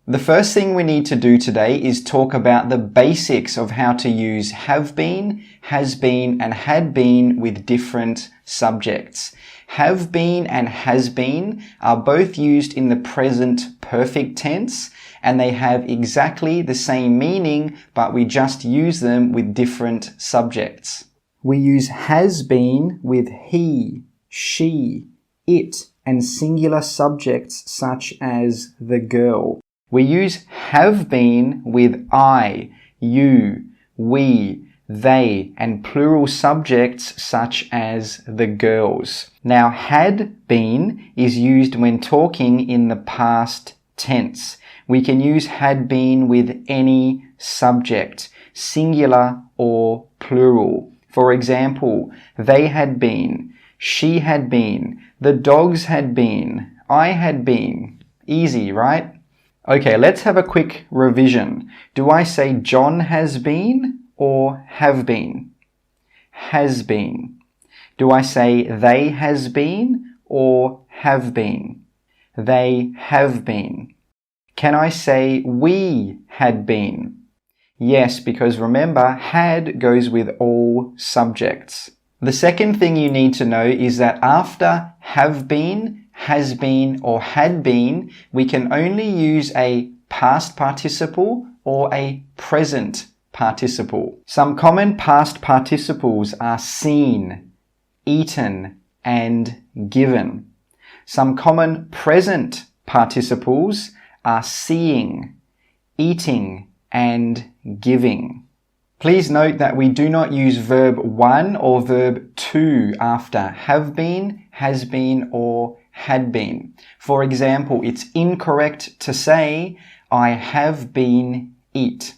The first thing we need to do today is talk about the basics of how to use have been, has been, and had been with different subjects. Have been and has been are both used in the present perfect tense, and they have exactly the same meaning, but we just use them with different subjects. We use has been with he, she, it, and singular subjects such as the girl. We use have been with I, you, we, they, and plural subjects such as the girls. Now, had been is used when talking in the past tense. We can use had been with any subject, singular or plural. For example, they had been, she had been, the dogs had been, I had been. Easy, right? Okay, let's have a quick revision. Do I say John has been or have been? Has been. Do I say they has been or have been? They have been. Can I say we had been? Yes, because remember, had goes with all subjects. The second thing you need to know is that after have been, has been, or had been, we can only use a past participle or a present participle. Some common past participles are seen, eaten, and given. Some common present participles are seeing, eating, and giving. Please note that we do not use verb 1 or verb 2 after have been, has been, or had been. For example, it's incorrect to say, I have been eat.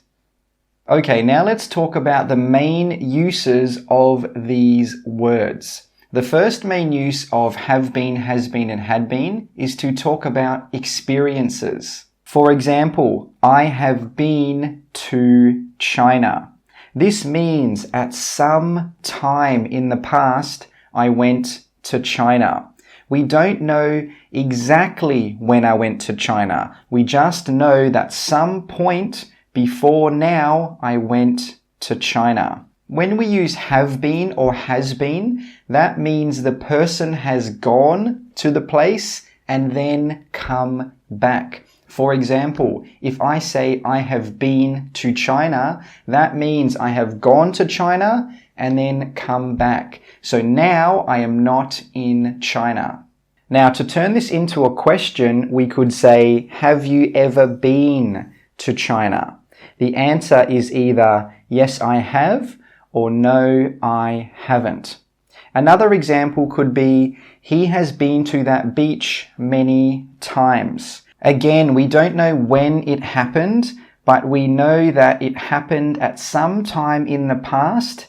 Okay, now let's talk about the main uses of these words. The first main use of have been, has been, and had been is to talk about experiences. For example, I have been to China. This means at some time in the past, I went to China. We don't know exactly when I went to China. We just know that some point before now I went to China. When we use have been or has been, that means the person has gone to the place and then come back. For example, if I say I have been to China, that means I have gone to China and then come back. So now I am not in China. Now, to turn this into a question, we could say, have you ever been to China? The answer is either yes, I have, or no, I haven't. Another example could be, he has been to that beach many times. Again, we don't know when it happened, but we know that it happened at some time in the past.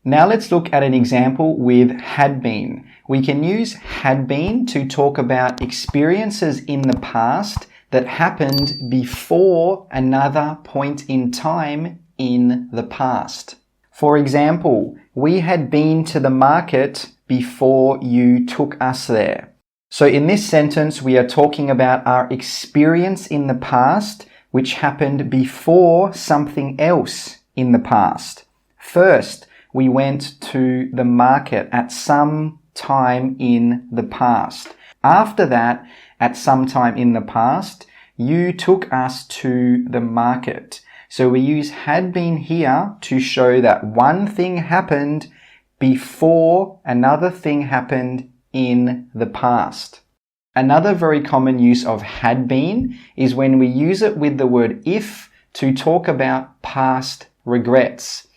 Now let's look at an example with had been. We can use had been to talk about experiences in the past that happened before another point in time in the past. For example, we had been to the market before you took us there. So in this sentence, we are talking about our experience in the past, which happened before something else in the past. First, we went to the market at some time in the past. After that, at some time in the past, you took us to the market. So we use had been here to show that one thing happened before another thing happened in the past. Another very common use of had been is when we use it with the word if to talk about past regrets.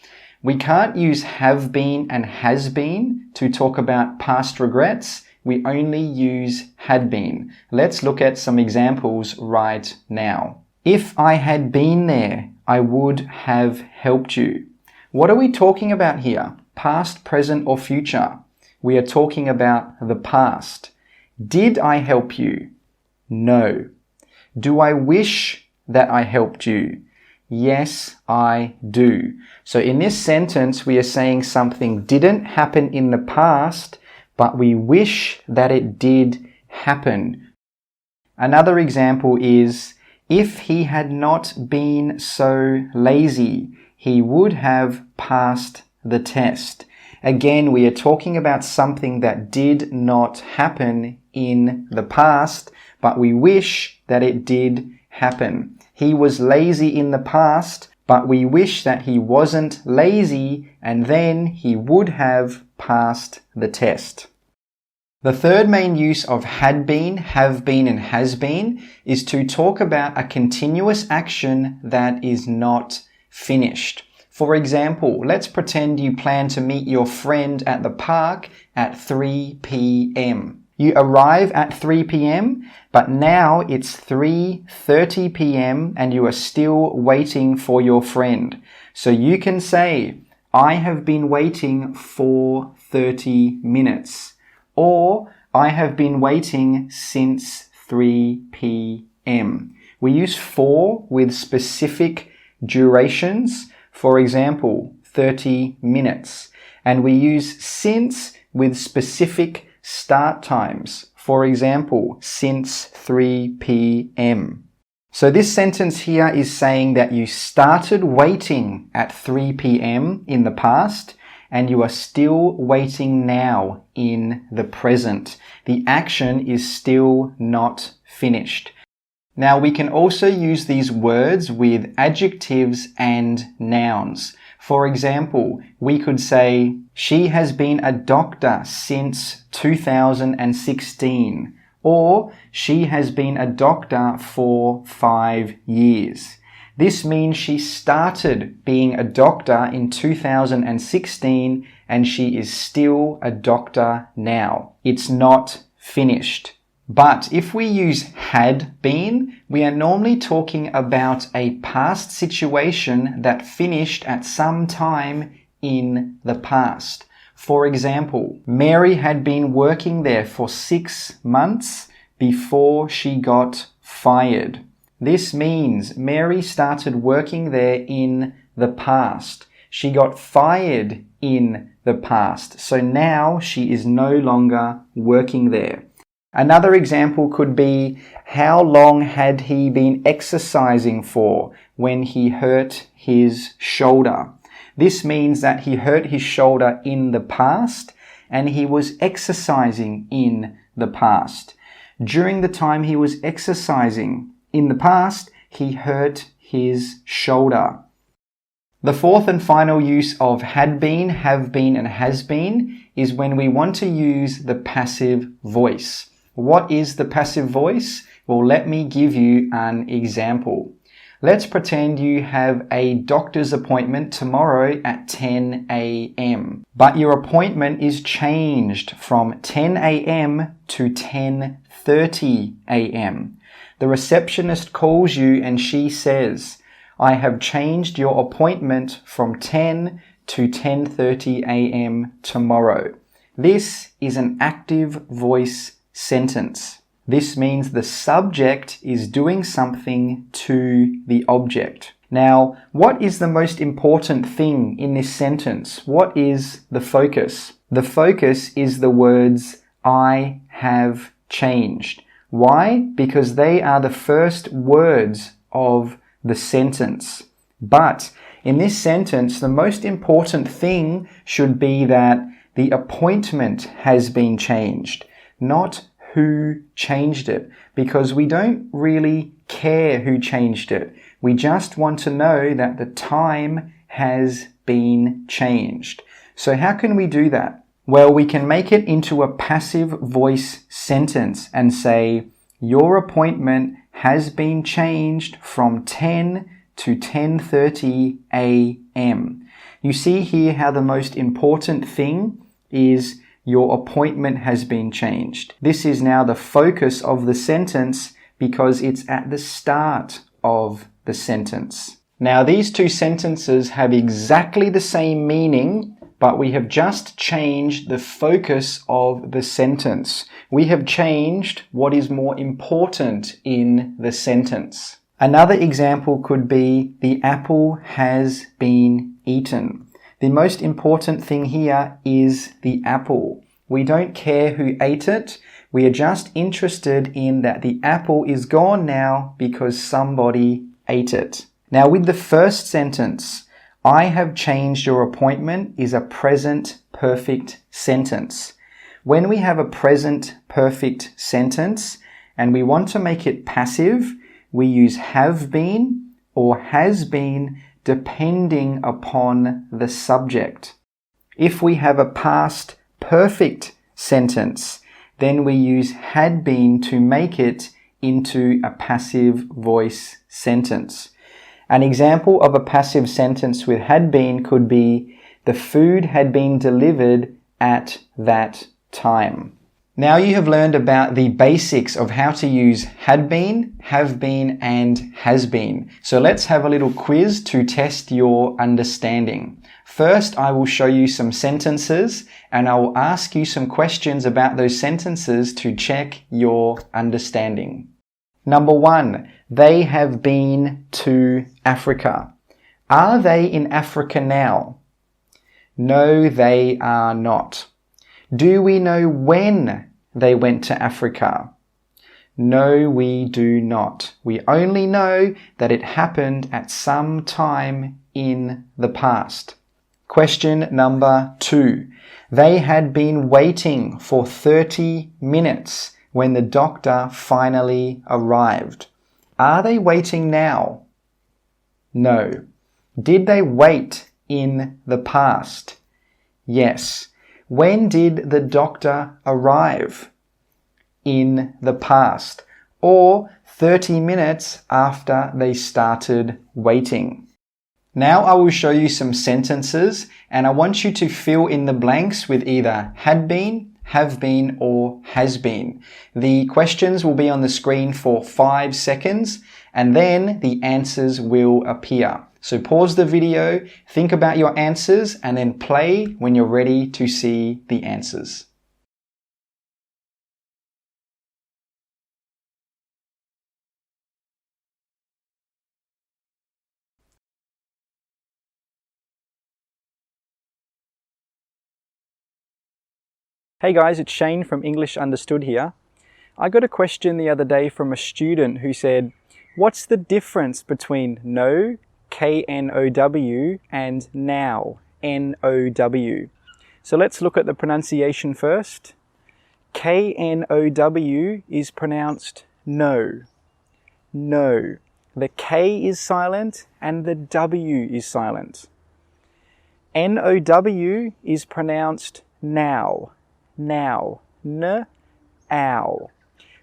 We can't use have been and has been to talk about past regrets. We only use had been. Let's look at some examples right now. If I had been there, I would have helped you. What are we talking about here? Past, present, or future? We are talking about the past. Did I help you? No. Do I wish that I helped you? Yes, I do. So in this sentence, we are saying something didn't happen in the past, but we wish that it did happen. Another example is, If he had not been so lazy, he would have passed the test. Again, we are talking about something that did not happen in the past, but we wish that it did happen. He was lazy in the past, but we wish that he wasn't lazy, and then he would have passed the test. The third main use of had been, have been, and has been is to talk about a continuous action that is not finished. For example, let's pretend you plan to meet your friend at the park at 3 p.m. You arrive at 3 p.m., but now it's 3:30 p.m. and you are still waiting for your friend. So you can say, I have been waiting for 30 minutes. Or, I have been waiting since 3 p.m. We use for with specific durations. For example, 30 minutes. And we use since with specific start times. For example, since 3 p.m. So this sentence here is saying that you started waiting at 3 p.m. in the past, and you are still waiting now in the present. The action is still not finished. Now we can also use these words with adjectives and nouns. For example, we could say, she has been a doctor since 2016, or she has been a doctor for 5 years. This means she started being a doctor in 2016 and she is still a doctor now. It's not finished. But if we use had been, we are normally talking about a past situation that finished at some time in the past. For example, Mary had been working there for 6 months before she got fired. This means Mary started working there in the past. She got fired in the past. So now she is no longer working there. Another example could be, how long had he been exercising for when he hurt his shoulder? This means that he hurt his shoulder in the past and he was exercising in the past. During the time he was exercising in the past, he hurt his shoulder. The fourth and final use of had been, have been, and has been is when we want to use the passive voice. What is the passive voice? Well, let me give you an example. Let's pretend you have a doctor's appointment tomorrow at 10 a.m. But your appointment is changed from 10 a.m. to 10:30 a.m. The receptionist calls you and she says, I have changed your appointment from 10 to 10:30 a.m. tomorrow. This is an active voice sentence. This means the subject is doing something to the object. Now, what is the most important thing in this sentence? What is the focus? The focus is the words, I have changed. Why? Because they are the first words of the sentence. But in this sentence, the most important thing should be that the appointment has been changed, not who changed it, because we don't really care who changed it. We just want to know that the time has been changed. So how can we do that? Well, we can make it into a passive voice sentence and say, your appointment has been changed from 10 to 10:30 a.m. You see here how the most important thing is your appointment has been changed. This is now the focus of the sentence because it's at the start of the sentence. Now, these two sentences have exactly the same meaning, but we have just changed the focus of the sentence. We have changed what is more important in the sentence. Another example could be, the apple has been eaten. The most important thing here is the apple. We don't care who ate it. We are just interested in that the apple is gone now because somebody ate it. Now with the first sentence, I have changed your appointment is a present perfect sentence. When we have a present perfect sentence and we want to make it passive, we use have been or has been depending upon the subject. If we have a past perfect sentence, then we use had been to make it into a passive voice sentence. An example of a passive sentence with had been could be, the food had been delivered at that time. Now you have learned about the basics of how to use had been, have been, and has been. So let's have a little quiz to test your understanding. First, I will show you some sentences and I will ask you some questions about those sentences to check your understanding. Number 1, they have been to Africa. Are they in Africa now? No, they are not. Do we know when they went to Africa? No, we do not. We only know that it happened at some time in the past. Question number 2. They had been waiting for 30 minutes when the doctor finally arrived. Are they waiting now? No. Did they wait in the past? Yes. When did the doctor arrive? In the past, or 30 minutes after they started waiting. Now I will show you some sentences and I want you to fill in the blanks with either had been, have been, or has been. The questions will be on the screen for 5 seconds and then the answers will appear. So pause the video, think about your answers, and then play when you're ready to see the answers. Hey guys, it's Shane from English Understood here. I got a question the other day from a student who said, what's the difference between know, K-N-O-W, and now, N-O-W? So let's look at the pronunciation first. K-N-O-W is pronounced no. No. The K is silent and the W is silent. N-O-W is pronounced now. Now. N-ow.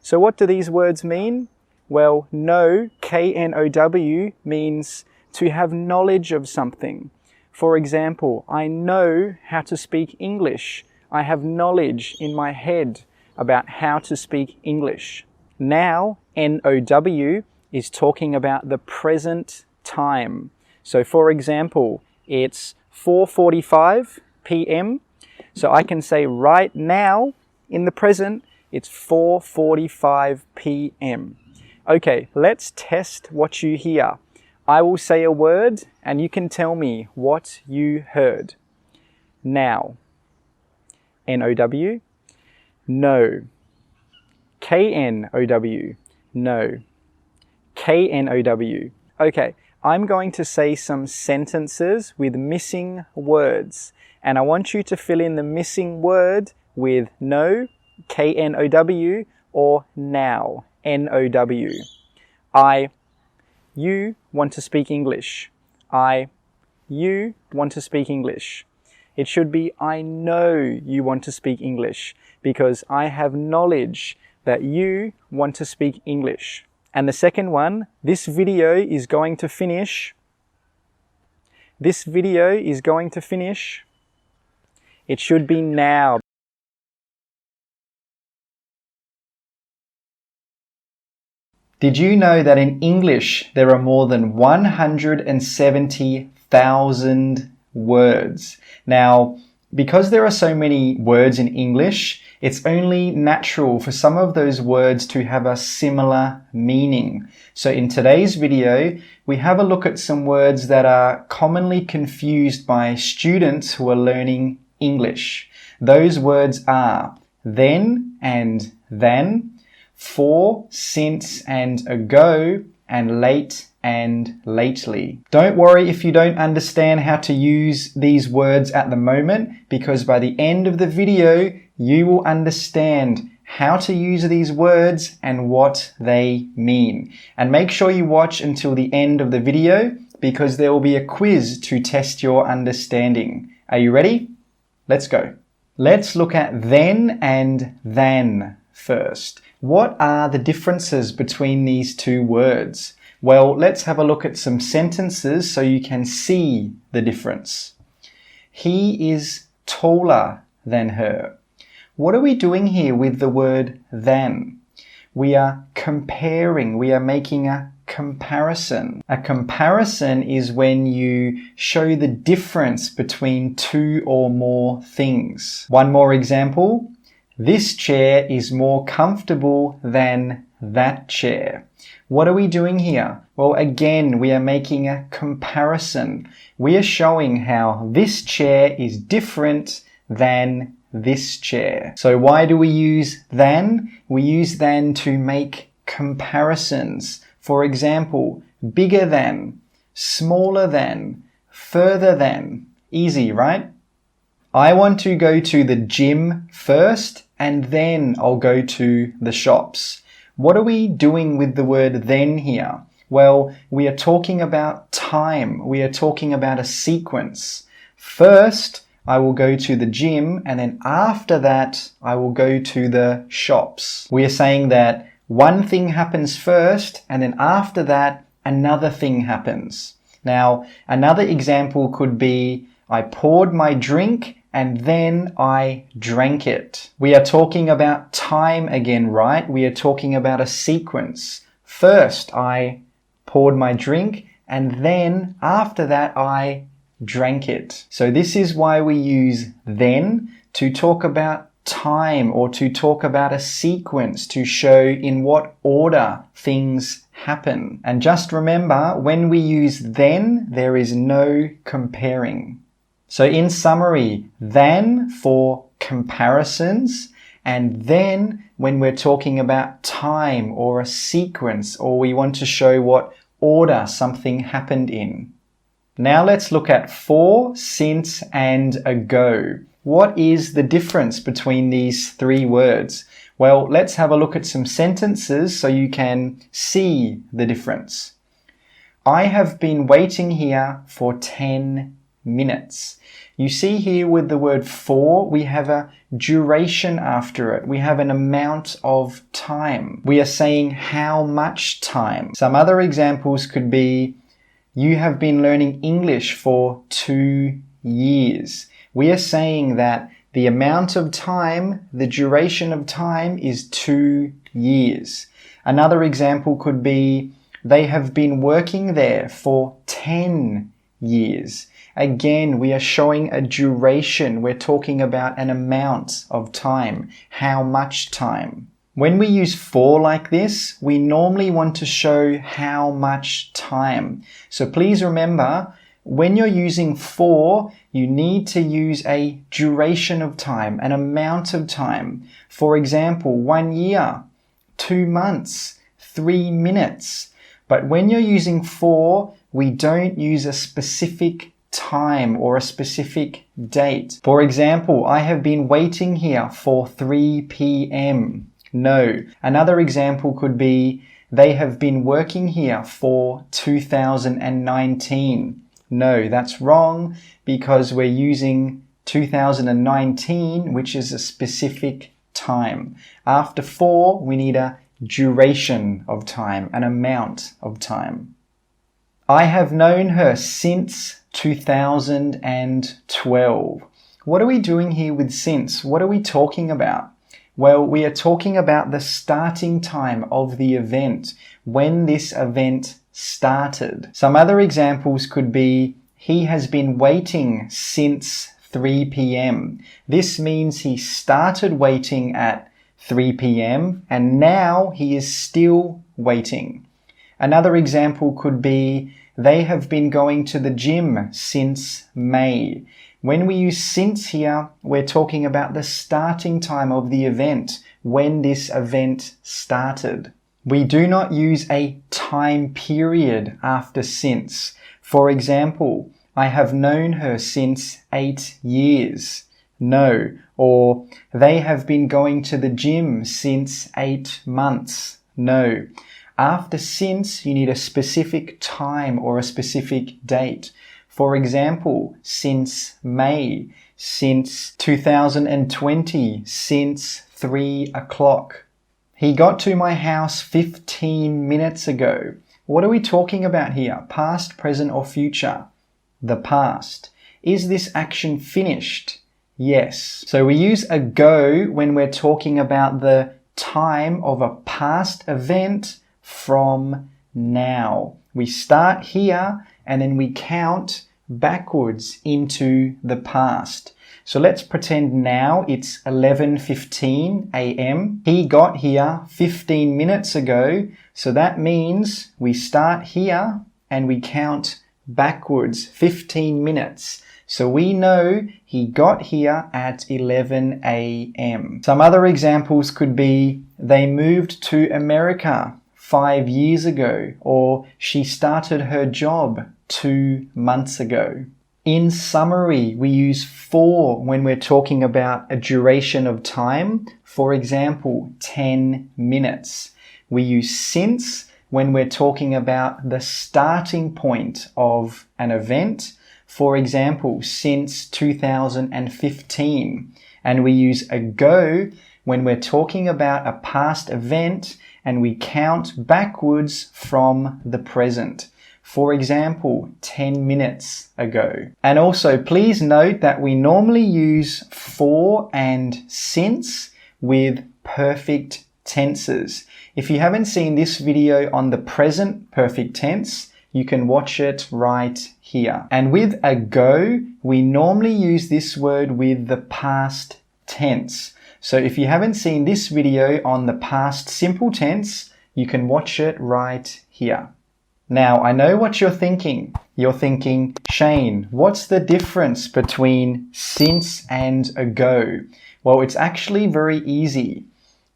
So what do these words mean? Well, know, K-N-O-W, means to have knowledge of something. For example, I know how to speak English. I have knowledge in my head about how to speak English. Now, N-O-W, is talking about the present time. So for example, it's 4:45 p.m. So I can say right now, in the present, it's 4:45 p.m. Okay, let's test what you hear. I will say a word and you can tell me what you heard. Now. N-O-W. No. K-N-O-W. No. K-N-O-W. Okay, I'm going to say some sentences with missing words. And I want you to fill in the missing word with no, K-N-O-W, or now, N-O-W. You want to speak English. You want to speak English. It should be I know you want to speak English because I have knowledge that you want to speak English. And the second one, this video is going to finish. This video is going to finish. It should be now. Did you know that in English there are more than 170,000 words? Now, because there are so many words in English, it's only natural for some of those words to have a similar meaning. So in today's video, we have a look at some words that are commonly confused by students who are learning English. Those words are then and than, for, since, and ago, and late and lately. Don't worry if you don't understand how to use these words at the moment, because by the end of the video, you will understand how to use these words and what they mean. And make sure you watch until the end of the video, because there will be a quiz to test your understanding. Are you ready? Let's go. Let's look at then and than first. What are the differences between these two words? Well, let's have a look at some sentences so you can see the difference. He is taller than her. What are we doing here with the word than? We are comparing. We are making a comparison. A comparison is when you show the difference between two or more things. One more example. This chair is more comfortable than that chair. What are we doing here? Well, again, we are making a comparison. We are showing how this chair is different than this chair. So why do we use than? We use than to make comparisons. For example, bigger than, smaller than, further than. Easy, right? I want to go to the gym first and then I'll go to the shops. What are we doing with the word then here? Well, we are talking about time. We are talking about a sequence. First, I will go to the gym, and then after that, I will go to the shops. We are saying that one thing happens first, and then after that, another thing happens. Now, another example could be, I poured my drink and then I drank it. We are talking about time again, right? We are talking about a sequence. First, I poured my drink, and then after that, I drank it. So this is why we use then to talk about time or to talk about a sequence to show in what order things happen. And just remember, when we use then, there is no comparing. So in summary, than for comparisons, and then when we're talking about time or a sequence, or we want to show what order something happened in. Now let's look at for, since, and ago. What is the difference between these three words? Well, let's have a look at some sentences so you can see the difference. I have been waiting here for 10 minutes. You see here with the word for, we have a duration after it. We have an amount of time. We are saying how much time. Some other examples could be, you have been learning English for 2 years. We are saying that the amount of time, the duration of time is 2 years. Another example could be, they have been working there for 10 years. Again, we are showing a duration. We're talking about an amount of time. How much time? When we use for like this, we normally want to show how much time. So please remember, when you're using for, you need to use a duration of time, an amount of time. For example, 1 year, 2 months, 3 minutes. But when you're using for, we don't use a specific time or a specific date. For example, I have been waiting here for 3 p.m. No. Another example could be, they have been working here for 2019. No, that's wrong because we're using 2019, which is a specific time. After for, we need a duration of time, an amount of time. I have known her since 2012. What are we doing here with since? What are we talking about? Well, we are talking about the starting time of the event, when this event started. Some other examples could be, he has been waiting since 3 p.m. This means he started waiting at 3 p.m. and now he is still waiting. Another example could be, they have been going to the gym since May. When we use since here, we're talking about the starting time of the event, when this event started. We do not use a time period after since. For example, I have known her since 8 years. No. Or they have been going to the gym since 8 months. No. After since, you need a specific time or a specific date. For example, since May, since 2020, since 3 o'clock. He got to my house 15 minutes ago. What are we talking about here? Past, present, or future? The past. Is this action finished? Yes. So we use ago when we're talking about the time of a past event from now. We start here and then we count backwards into the past. So let's pretend now it's 11:15 a.m. He got here 15 minutes ago. So that means we start here and we count backwards 15 minutes. So we know he got here at 11 a.m. Some other examples could be they moved to America 5 years ago, or she started her job 2 months ago. In summary, we use for when we're talking about a duration of time. For example, 10 minutes. We use since when we're talking about the starting point of an event. For example, since 2015. And we use ago when we're talking about a past event and we count backwards from the present. For example, 10 minutes ago. And also, please note that we normally use for and since with perfect tenses. If you haven't seen this video on the present perfect tense, you can watch it right here. And with ago, we normally use this word with the past tense. So if you haven't seen this video on the past simple tense, you can watch it right here. Now, I know what you're thinking. You're thinking, Shane, what's the difference between since and ago? Well, it's actually very easy.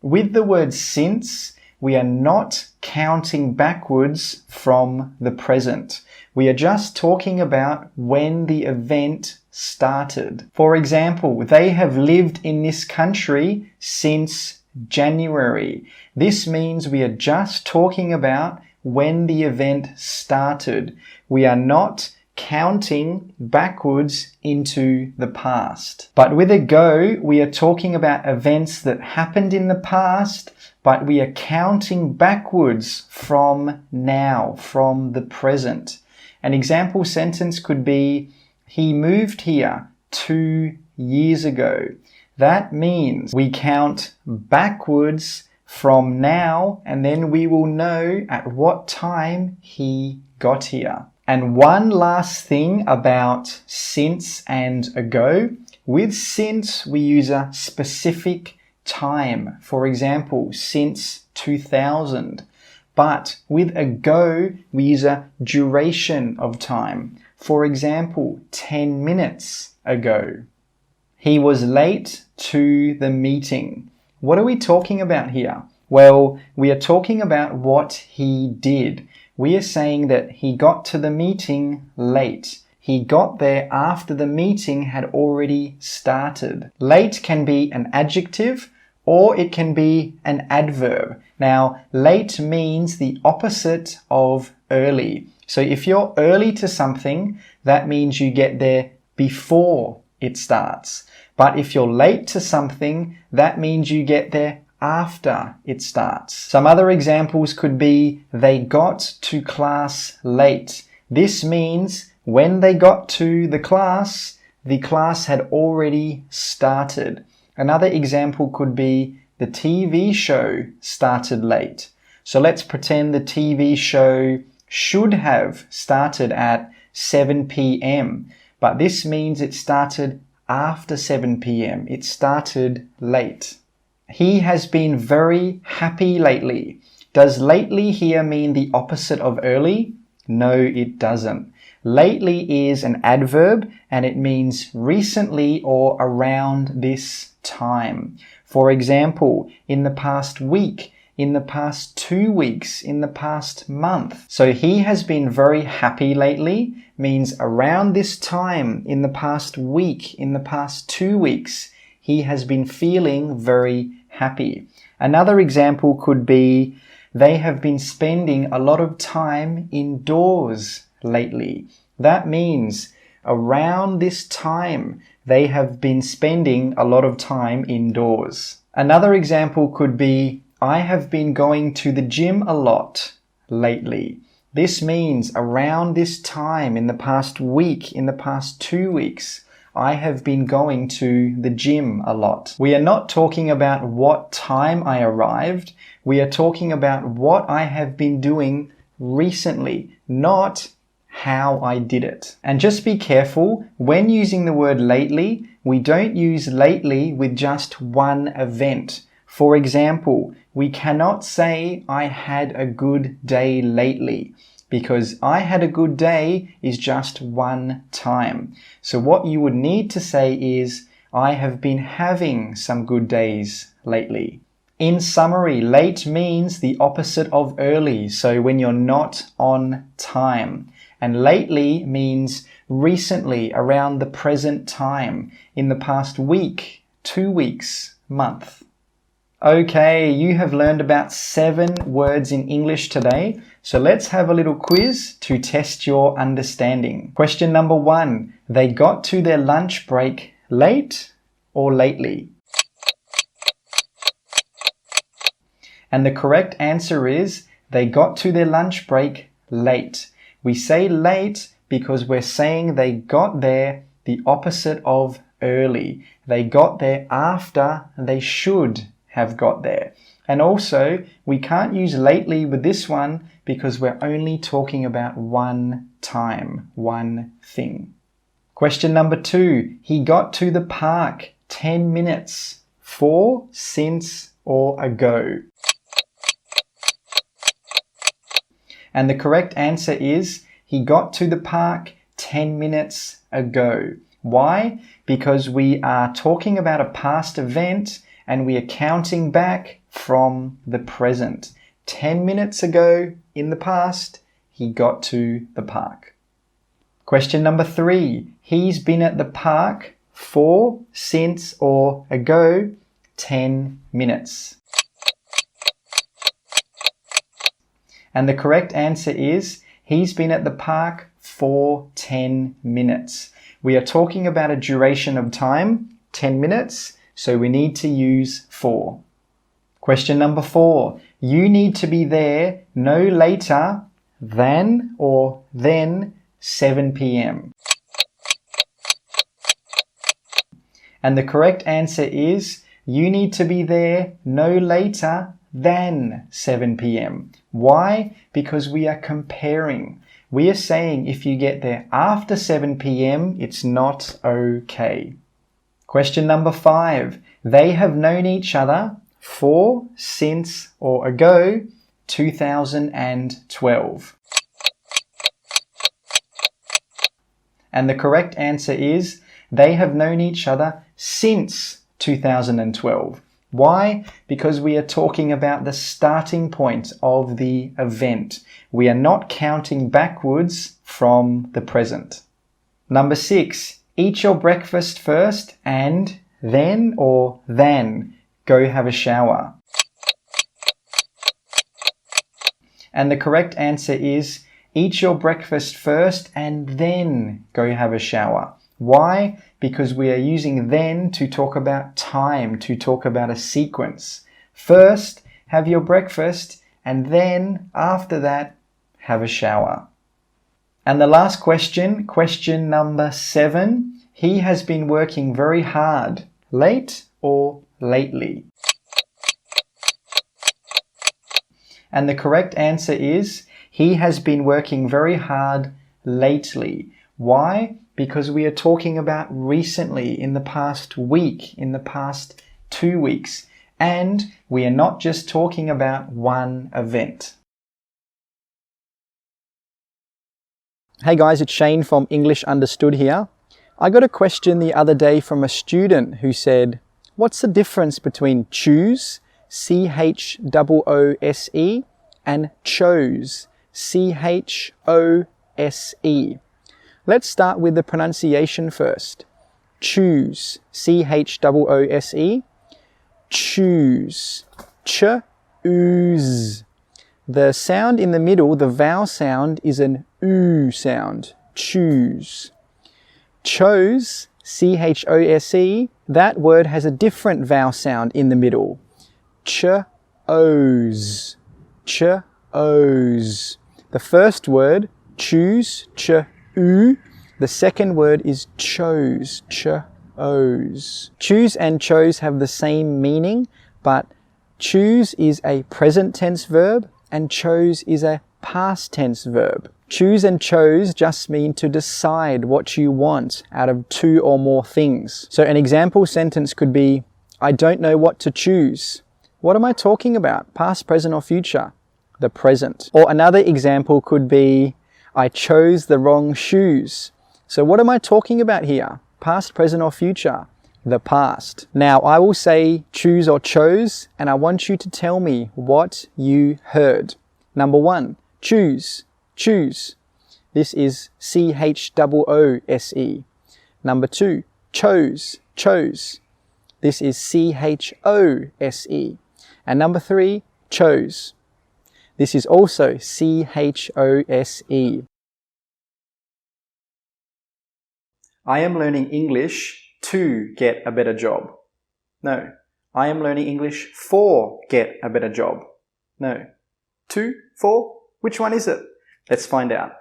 With the word since, we are not counting backwards from the present. We are just talking about when the event started. For example, they have lived in this country since January. This means we are just talking about when the event started. We are not counting backwards into the past. But with ago, we are talking about events that happened in the past, but we are counting backwards from now, from the present. An example sentence could be, he moved here 2 years ago. That means we count backwards from now, and then we will know at what time he got here. And one last thing about since and ago. With since, we use a specific time. For example, since 2000. But with ago, we use a duration of time. For example, 10 minutes ago. He was late to the meeting. What are we talking about here? Well, we are talking about what he did. We are saying that he got to the meeting late. He got there after the meeting had already started. Late can be an adjective or it can be an adverb. Now, late means the opposite of early. So if you're early to something, that means you get there before it starts. But if you're late to something, that means you get there after it starts. Some other examples could be, they got to class late. This means when they got to the class had already started. Another example could be, the TV show started late. So let's pretend the TV show should have started at 7 p.m. But this means it started after 7 p.m. It started late. He has been very happy lately. Does lately here mean the opposite of early? No, it doesn't. Lately is an adverb and it means recently or around this time. For example, in the past week, in the past 2 weeks, in the past month. So he has been very happy lately means around this time, in the past week, in the past 2 weeks, he has been feeling very happy. Another example could be, they have been spending a lot of time indoors lately. That means around this time, they have been spending a lot of time indoors. Another example could be, I have been going to the gym a lot lately. This means around this time, in the past week, in the past 2 weeks, I have been going to the gym a lot. We are not talking about what time I arrived. We are talking about what I have been doing recently, not how I did it. And just be careful, when using the word lately, we don't use lately with just one event. For example, we cannot say I had a good day lately, because I had a good day is just one time. So what you would need to say is, I have been having some good days lately. In summary, late means the opposite of early, so when you're not on time. And lately means recently, around the present time, in the past week, 2 weeks, month. Okay, you have learned about 7 words in English today, so let's have a little quiz to test your understanding. Question number 1, they got to their lunch break late or lately? And the correct answer is, they got to their lunch break late. We say late because we're saying they got there the opposite of early. They got there after they should have got there. And also, we can't use lately with this one because we're only talking about one time, one thing. Question number 2, he got to the park 10 minutes. For, since, or ago? And the correct answer is, he got to the park 10 minutes ago. Why? Because we are talking about a past event and we are counting back from the present. 10 minutes ago in the past, he got to the park. Question number 3, he's been at the park for, since, or ago 10 minutes. And the correct answer is, he's been at the park for 10 minutes. We are talking about a duration of time, 10 minutes, so we need to use for. Question number 4, you need to be there no later than or then 7 p.m. And the correct answer is, you need to be there no later than 7 p.m. Why? Because we are comparing. We are saying if you get there after 7 p.m., it's not okay. Question number 5. They have known each other for, since, or ago 2012. And the correct answer is, they have known each other since 2012. Why? Because we are talking about the starting point of the event. We are not counting backwards from the present. Number 6, eat your breakfast first and then or than go have a shower. And the correct answer is, eat your breakfast first and then go have a shower. Why? Because we are using then to talk about time, to talk about a sequence. First, have your breakfast, and then, after that, have a shower. And the last question, question number 7. He has been working very hard. Late or lately? And the correct answer is, he has been working very hard lately. Why? Because we are talking about recently, in the past week, in the past 2 weeks. And we are not just talking about one event. Hey guys, it's Shane from English Understood here. I got a question the other day from a student who said, what's the difference between choose, C-H-O-O-S-E, and chose, C-H-O-S-E? Let's start with the pronunciation first. Choose, C-H-O-O-S-E, choose, ch-ooze. The sound in the middle, the vowel sound, is an oo sound, choose. Chose, C-H-O-S-E, that word has a different vowel sound in the middle, ch-oze, ch-oze. The first word, choose, ch-oo. The second word is chose, ch-oze. Choose and chose have the same meaning, but choose is a present tense verb and chose is a past tense verb. Choose and chose just mean to decide what you want out of two or more things. So an example sentence could be, I don't know what to choose. What am I talking about? Past, present, or future? The present. Or another example could be, I chose the wrong shoes. So what am I talking about here? Past, present, or future? The past. Now I will say choose or chose, and I want you to tell me what you heard. Number one, choose, choose. This is C-H-O-O-S-E. Number two, chose, chose. This is C-H-O-S-E. And number three, chose. This is also C-H-O-S-E. I am learning English to get a better job. No. I am learning English for get a better job. No. To, for, which one is it? Let's find out.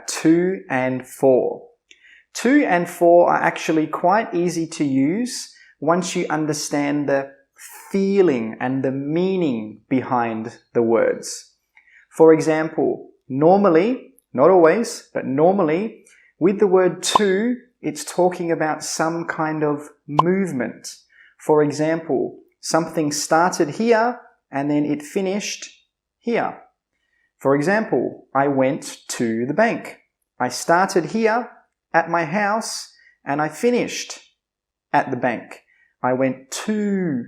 To and for. To and for are actually quite easy to use once you understand the feeling and the meaning behind the words. For example, normally, not always, but normally, with the word to, it's talking about some kind of movement. For example, something started here and then it finished here. For example, I went to the bank. I started here at my house and I finished at the bank. I went to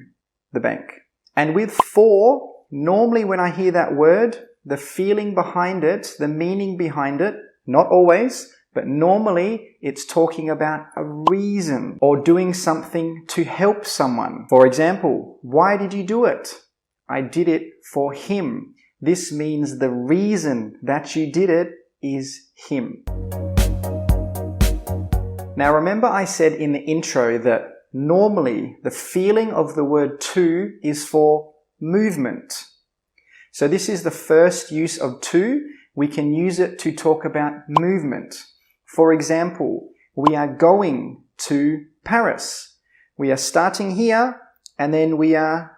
the bank. And with for, normally when I hear that word, the feeling behind it, the meaning behind it, not always, but normally it's talking about a reason or doing something to help someone. For example, why did you do it? I did it for him. This means the reason that you did it is him. Now remember I said in the intro that normally the feeling of the word to is for movement. So this is the first use of to. We can use it to talk about movement. For example, we are going to Paris. We are starting here and then we are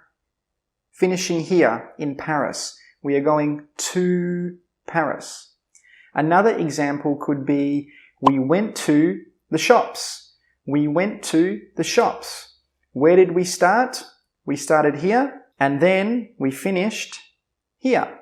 finishing here in Paris. We are going to Paris. Another example could be we went to the shops. We went to the shops. Where did we start? We started here and then we finished here.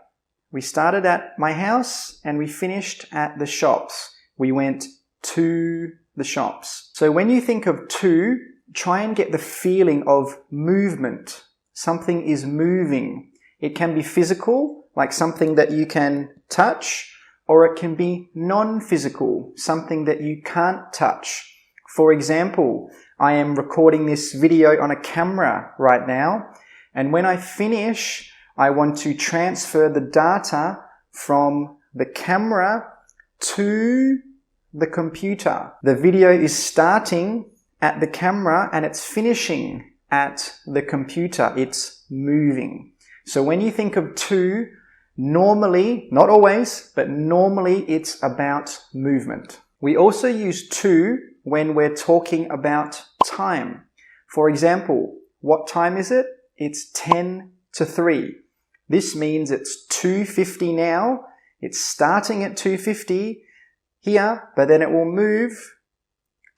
We started at my house and we finished at the shops. We went to the shops. So when you think of to, try and get the feeling of movement. Something is moving. It can be physical, like something that you can touch, or it can be non-physical, something that you can't touch. For example, I am recording this video on a camera right now, and when I finish, I want to transfer the data from the camera to the computer. The video is starting at the camera and it's finishing at the computer. It's moving. So when you think of to, normally, not always, but normally it's about movement. We also use to when we're talking about time. For example, what time is it? It's 10 to 3. This means it's 2:50 now. It's starting at 2:50 here, but then it will move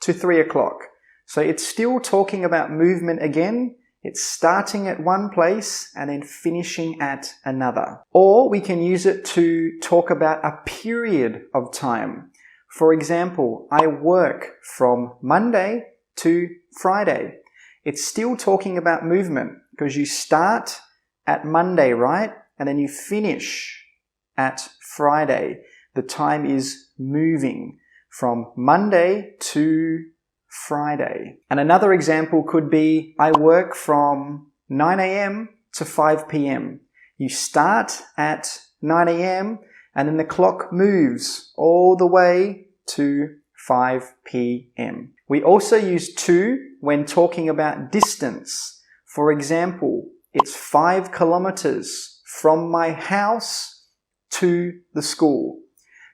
to 3 o'clock. So it's still talking about movement again. It's starting at one place and then finishing at another. Or we can use it to talk about a period of time. For example, I work from Monday to Friday. It's still talking about movement because you start at Monday, right? And then you finish at Friday. The time is moving from Monday to Friday. And another example could be, I work from 9 a.m. to 5 p.m. You start at 9 a.m. and then the clock moves all the way to 5 p.m. We also use to when talking about distance. For example, it's 5 kilometers from my house to the school.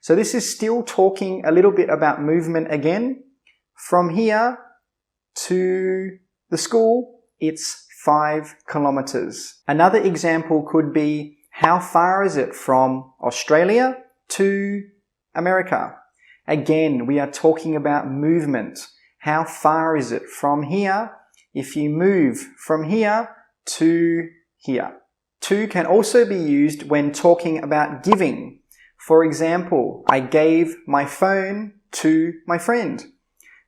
So this is still talking a little bit about movement again. From here to the school, it's 5 kilometers. Another example could be, how far is it from Australia to America? Again, we are talking about movement. How far is it from here if you move from here to here? To can also be used when talking about giving. For example, I gave my phone to my friend.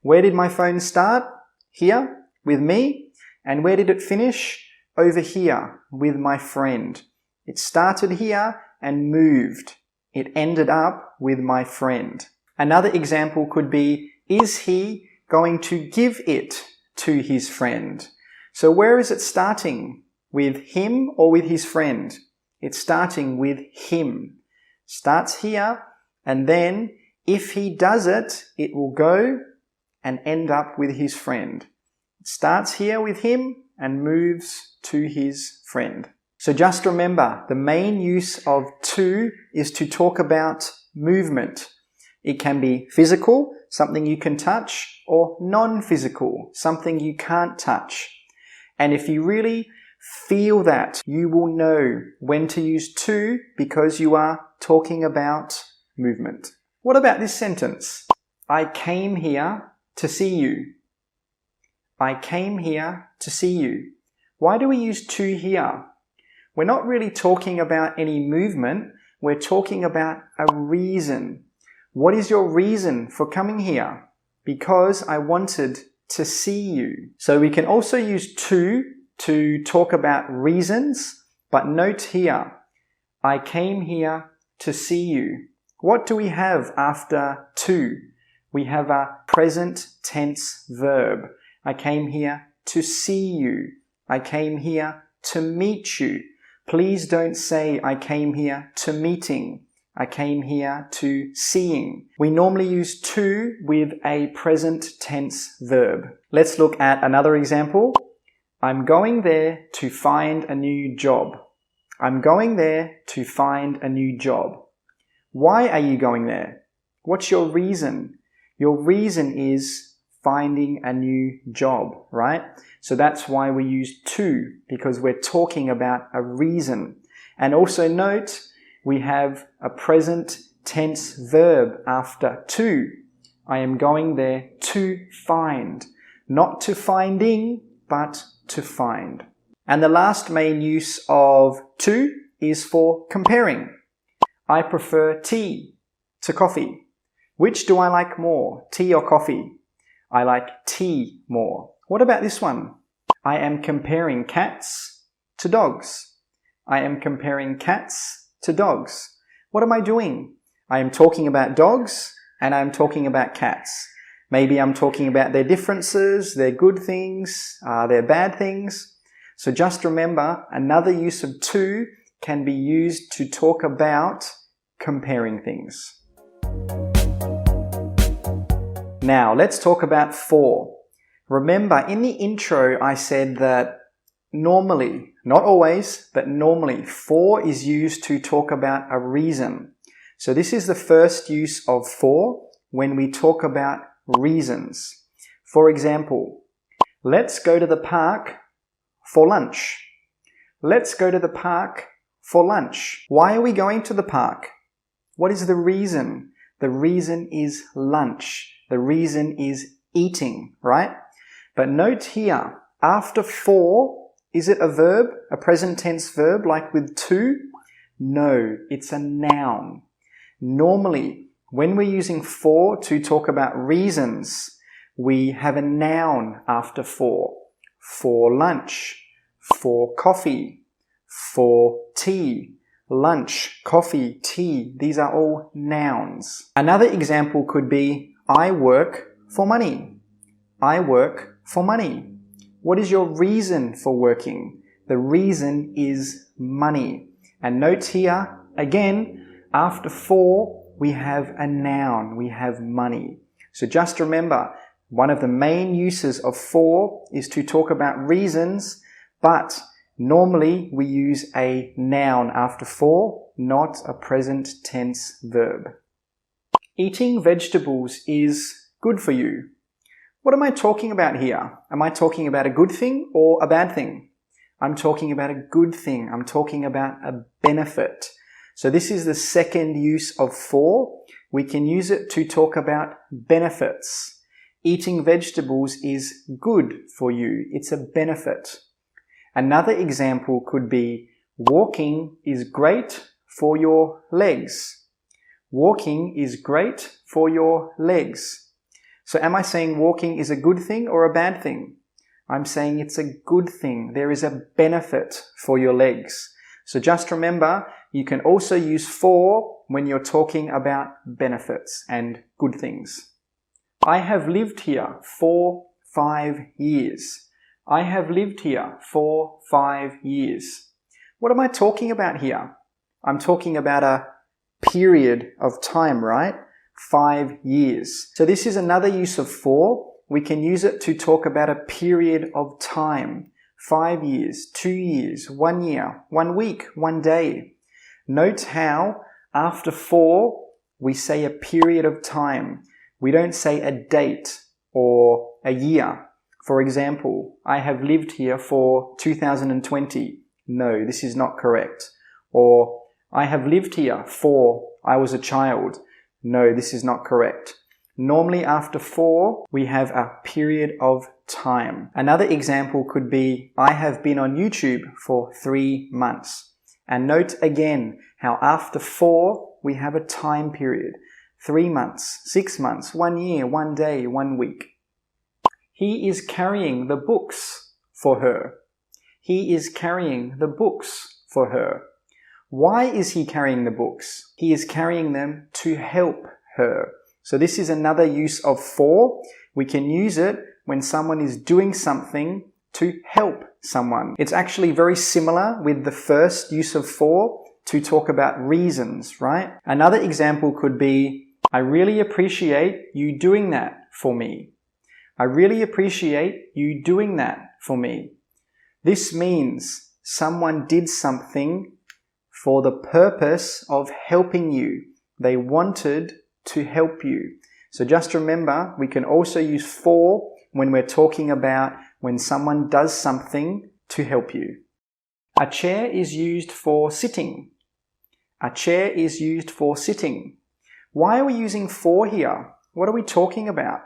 Where did my phone start? Here, with me. And where did it finish? Over here, with my friend. It started here and moved. It ended up with my friend. Another example could be, is he going to give it to his friend? So where is it starting? With him or with his friend? It's starting with him. Starts here, and then if he does it, it will go and end up with his friend. It starts here with him and moves to his friend. So just remember, the main use of to is to talk about movement. It can be physical, something you can touch, or non-physical, something you can't touch. And if you really feel that, you will know when to use to because you are talking about movement. What about this sentence? I came here to see you. I came here to see you. Why do we use to here? We're not really talking about any movement. We're talking about a reason. What is your reason for coming here? Because I wanted to see you. So we can also use to talk about reasons, but note here, I came here to see you. What do we have after to? We have a present tense verb. I came here to see you. I came here to meet you. Please don't say I came here to meeting. I came here to seeing. We normally use to with a present tense verb. Let's look at another example. I'm going there to find a new job. I'm going there to find a new job. Why are you going there? What's your reason? Your reason is finding a new job, right? So that's why we use to, because we're talking about a reason. And also note, we have a present tense verb after to. I am going there to find. Not to finding, but to find. And the last main use of to is for comparing. I prefer tea to coffee. Which do I like more, tea or coffee? I like tea more. What about this one? I am comparing cats to dogs. I am comparing cats to dogs. What am I doing? I am talking about dogs and I am talking about cats. Maybe I'm talking about their differences, their good things, their bad things. So just remember, another use of to can be used to talk about comparing things. Now, let's talk about for. Remember, in the intro, I said that normally, not always, but normally, for is used to talk about a reason. So this is the first use of for when we talk about reasons. For example, let's go to the park for lunch. Let's go to the park for lunch. Why are we going to the park? What is the reason? The reason is lunch. The reason is eating, right? But note here, after for, Is it a verb? A present tense verb like with to? No, it's a noun. Normally, when we're using for to talk about reasons, we have a noun after for. For lunch, for coffee, for tea. Lunch, coffee, tea, these are all nouns. Another example could be, I work for money. I work for money. What is your reason for working? The reason is money. And note here, again, after for, we have a noun, we have money. So just remember, one of the main uses of for is to talk about reasons, but normally we use a noun after for, not a present tense verb. Eating vegetables is good for you. What am I talking about here? Am I talking about a good thing or a bad thing? I'm talking about a good thing. I'm talking about a benefit. So this is the second use of for. We can use it to talk about benefits. Eating vegetables is good for you. It's a benefit. Another example could be, walking is great for your legs. Walking is great for your legs. So am I saying walking is a good thing or a bad thing? I'm saying it's a good thing. There is a benefit for your legs. So just remember, you can also use for when you're talking about benefits and good things. I have lived here for 5 years. I have lived here for 5 years. What am I talking about here? I'm talking about a period of time, right? 5 years. So this is another use of for. We can use it to talk about a period of time. 5 years, 2 years, 1 year, 1 week, 1 day. Note how after for, we say a period of time. We don't say a date or a year. For example, I have lived here for 2020. No, this is not correct. Or I have lived here for I was a child. No, this is not correct. Normally after for, we have a period of time. Another example could be, I have been on YouTube for 3 months. And note again how after for, we have a time period. 3 months, 6 months, 1 year, 1 day, 1 week. He is carrying the books for her. He is carrying the books for her. Why is he carrying the books? He is carrying them to help her. So this is another use of for. We can use it when someone is doing something to help someone. It's actually very similar with the first use of for to talk about reasons, right? Another example could be, I really appreciate you doing that for me. I really appreciate you doing that for me. This means someone did something for the purpose of helping you. They wanted to help you. So just remember, we can also use for when we're talking about when someone does something to help you. A chair is used for sitting. A chair is used for sitting. Why are we using for here? What are we talking about?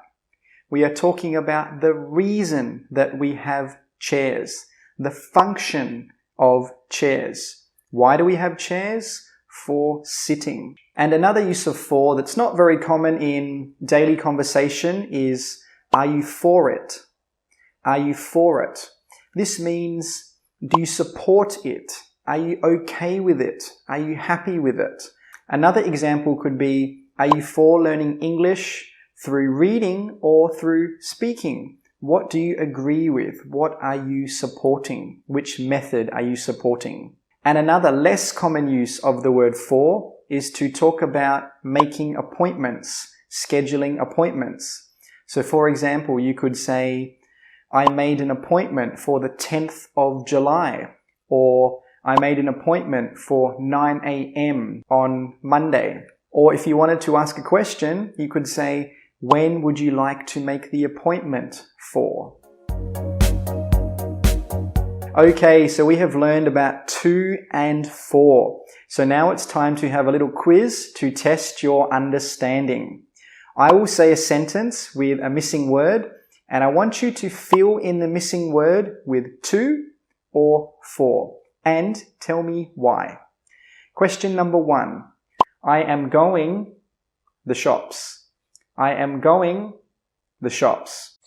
We are talking about the reason that we have chairs, the function of chairs. Why do we have chairs? For sitting. And another use of for that's not very common in daily conversation is, are you for it? Are you for it? This means, do you support it? Are you okay with it? Are you happy with it? Another example could be, are you for learning English through reading or through speaking? What do you agree with? What are you supporting? Which method are you supporting? And another less common use of the word for is to talk about making appointments, scheduling appointments. So for example, you could say, I made an appointment for the 10th of July, or I made an appointment for 9 a.m. on Monday. Or if you wanted to ask a question, you could say, when would you like to make the appointment for? Okay, so we have learned about to and for. So now it's time to have a little quiz to test your understanding. I will say a sentence with a missing word, and I want you to fill in the missing word with to or for? And tell me why. Question number 1. I am going the shops. I am going the shops.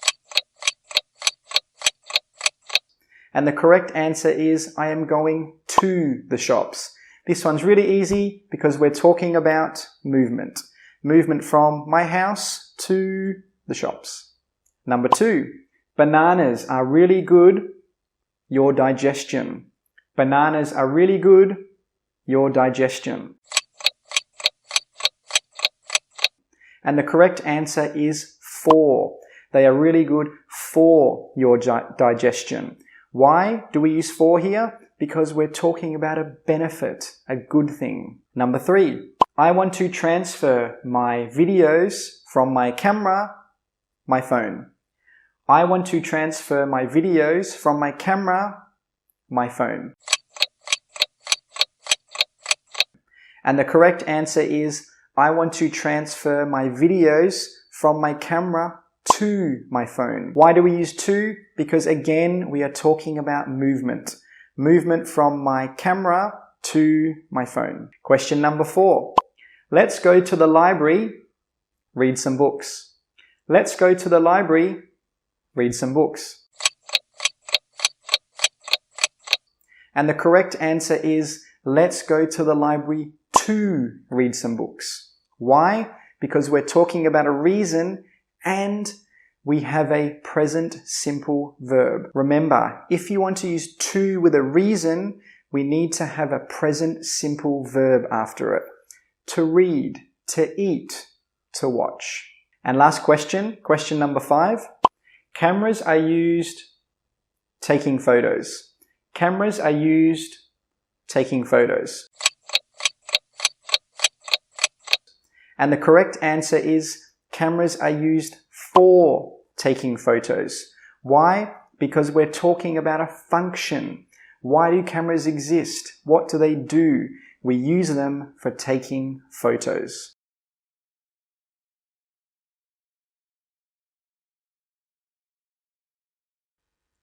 And the correct answer is I am going to the shops. This one's really easy because we're talking about movement. Movement from my house to the shops. Number 2. Bananas are really good, your digestion. Bananas are really good, your digestion. And the correct answer is for. They are really good for your digestion. Why do we use for here? Because we're talking about a benefit, a good thing. Number 3. I want to transfer my videos from my camera, my phone. I want to transfer my videos from my camera, my phone. And the correct answer is I want to transfer my videos from my camera to my phone. Why do we use to? Because again, we are talking about movement. Movement from my camera to my phone. Question number 4. Let's go to the library, read some books. Let's go to the library, read some books. And the correct answer is let's go to the library to read some books. Why? Because we're talking about a reason and we have a present simple verb. Remember, if you want to use to with a reason, we need to have a present simple verb after it. To read, to eat, to watch. And last question, question number 5. Cameras are used taking photos. Cameras are used taking photos. And the correct answer is cameras are used for taking photos. Why? Because we're talking about a function. Why do cameras exist? What do they do? We use them for taking photos.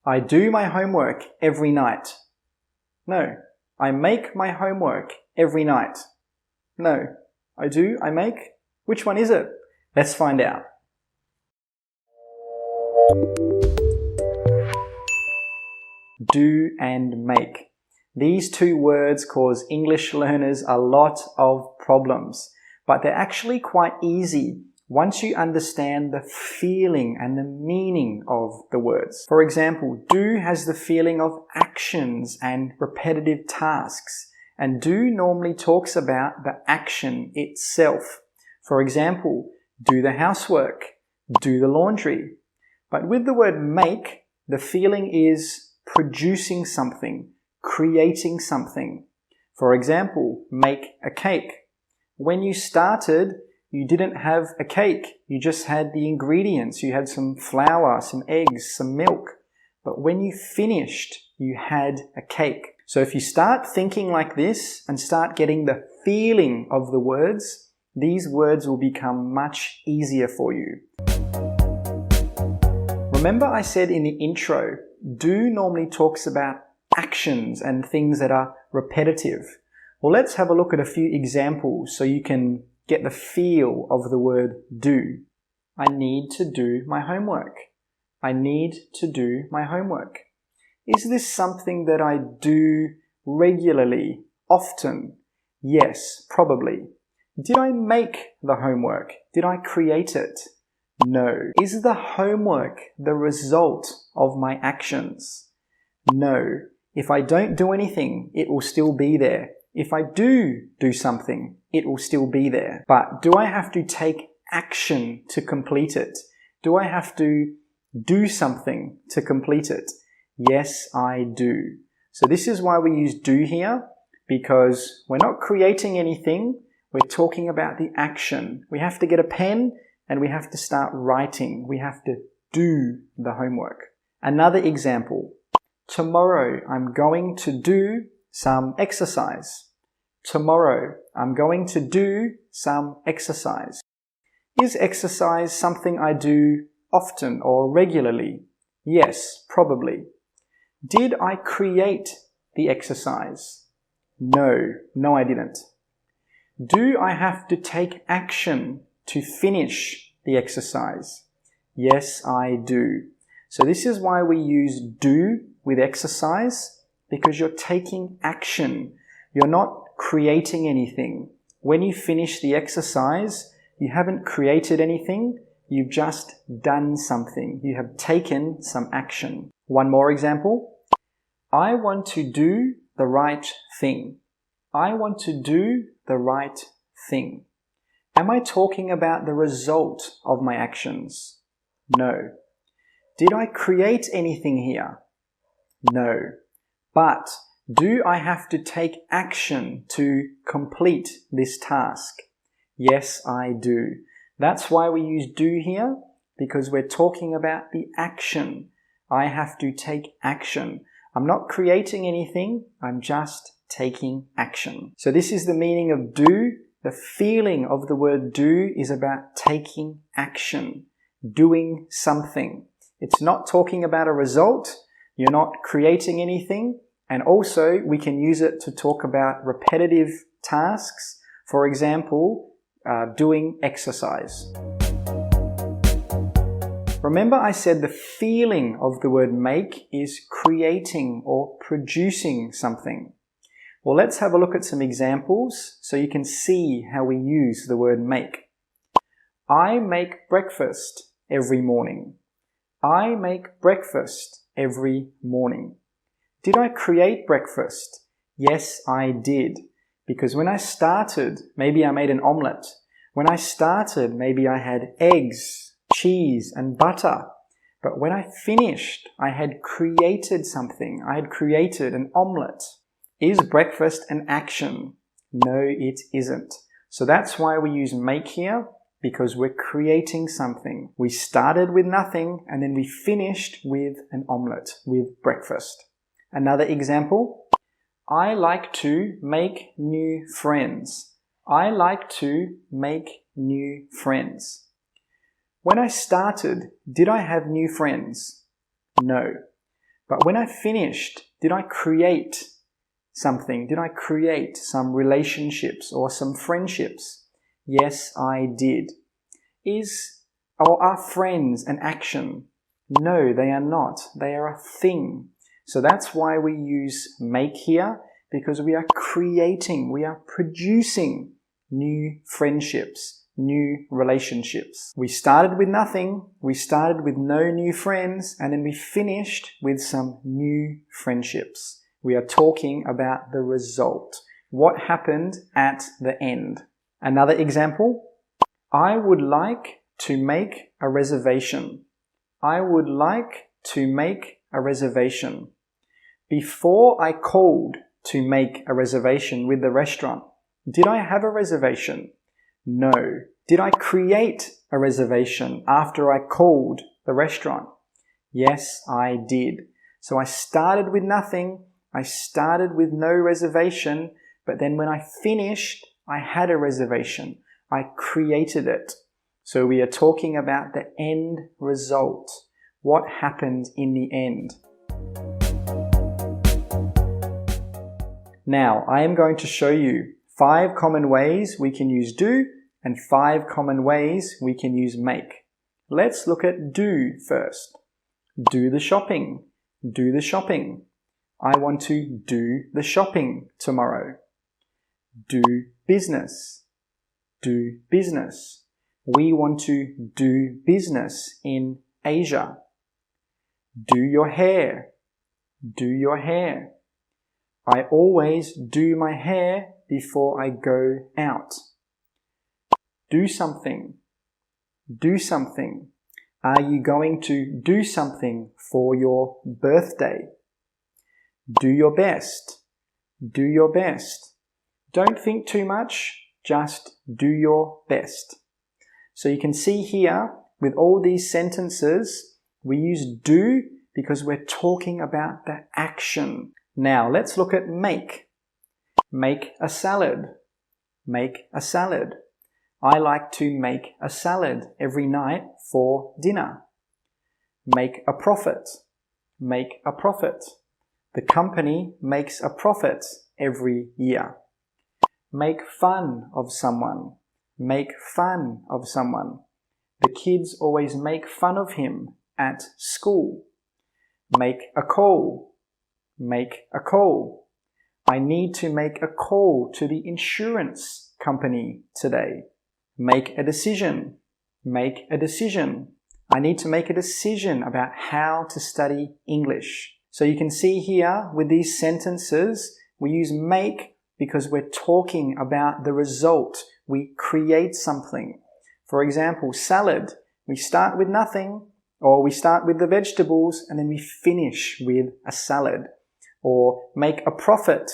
I do my homework every night. No. I make my homework every night. No. I make. Which one is it? Let's find out. Do and make. These two words cause English learners a lot of problems, but they're actually quite easy once you understand the feeling and the meaning of the words. For example, do has the feeling of actions and repetitive tasks, and do normally talks about the action itself. For example, do the housework, do the laundry. But with the word make, the feeling is producing something, creating something. For example, make a cake. When you started, you didn't have a cake. You just had the ingredients. You had some flour, some eggs, some milk. But when you finished, you had a cake. So if you start thinking like this and start getting the feeling of the words, these words will become much easier for you. Remember I said in the intro, do normally talks about actions and things that are repetitive. Well, let's have a look at a few examples so you can get the feel of the word do. I need to do my homework. I need to do my homework. Is this something that I do regularly, often? Yes, probably. Did I make the homework? Did I create it? No. Is the homework the result of my actions? No. If I don't do anything, it will still be there. If I do something, it will still be there. But do I have to take action to complete it? Do I have to do something to complete it? Yes, I do. So this is why we use do here, because we're not creating anything. We're talking about the action. We have to get a pen and we have to start writing. We have to do the homework. Another example. Tomorrow I'm going to do some exercise. Tomorrow I'm going to do some exercise. Is exercise something I do often or regularly? Yes, probably. Did I create the exercise? No, I didn't. Do I have to take action to finish the exercise? Yes, I do. So this is why we use do with exercise, because you're taking action. You're not creating anything. When you finish the exercise, you haven't created anything. You've just done something. You have taken some action. One more example. I want to do the right thing. I want to do the right thing. Am I talking about the result of my actions? No. Did I create anything here? No. But do I have to take action to complete this task? Yes, I do. That's why we use do here, because we're talking about the action. I have to take action. I'm not creating anything, I'm just taking action. So this is the meaning of do. The feeling of the word do is about taking action, doing something. It's not talking about a result. You're not creating anything. And also we can use it to talk about repetitive tasks. For example, doing exercise. Remember I said the feeling of the word make is creating or producing something. Well, let's have a look at some examples so you can see how we use the word make. I make breakfast every morning. I make breakfast every morning. Did I create breakfast? Yes, I did. Because when I started, maybe I made an omelette. When I started, maybe I had eggs, cheese, and butter. But when I finished, I had created something. I had created an omelette. Is breakfast an action? No, it isn't. So that's why we use make here, because we're creating something. We started with nothing and then we finished with an omelette, with breakfast. Another example. I like to make new friends. I like to make new friends. When I started, did I have new friends? No. But when I finished, did I create something? Did I create some relationships or some friendships? Yes, I did. Are friends an action? No, they are not. They are a thing. So that's why we use make here, because we are creating, we are producing new friendships, new relationships. We started with nothing, we started with no new friends, and then we finished with some new friendships. We are talking about the result. What happened at the end? Another example. I would like to make a reservation. I would like to make a reservation. Before I called to make a reservation with the restaurant, did I have a reservation? No. Did I create a reservation after I called the restaurant? Yes, I did. So I started with nothing. I started with no reservation, but then when I finished, I had a reservation. I created it. So we are talking about the end result. What happened in the end? Now, I am going to show you 5 common ways we can use do and 5 common ways we can use make. Let's look at do first. Do the shopping. Do the shopping. I want to do the shopping tomorrow. Do business. Do business. We want to do business in Asia. Do your hair. Do your hair. I always do my hair before I go out. Do something. Do something. Are you going to do something for your birthday? Do your best. Do your best. Don't think too much, just do your best. So you can see here, with all these sentences, we use do because we're talking about the action. Now, let's look at make. Make a salad. Make a salad. I like to make a salad every night for dinner. Make a profit. Make a profit. The company makes a profit every year. Make fun of someone. Make fun of someone. The kids always make fun of him at school. Make a call. Make a call. I need to make a call to the insurance company today. Make a decision. Make a decision. I need to make a decision about how to study English. So you can see here with these sentences, we use make because we're talking about the result. We create something. For example, salad. We start with nothing, or we start with the vegetables and then we finish with a salad. Or make a profit.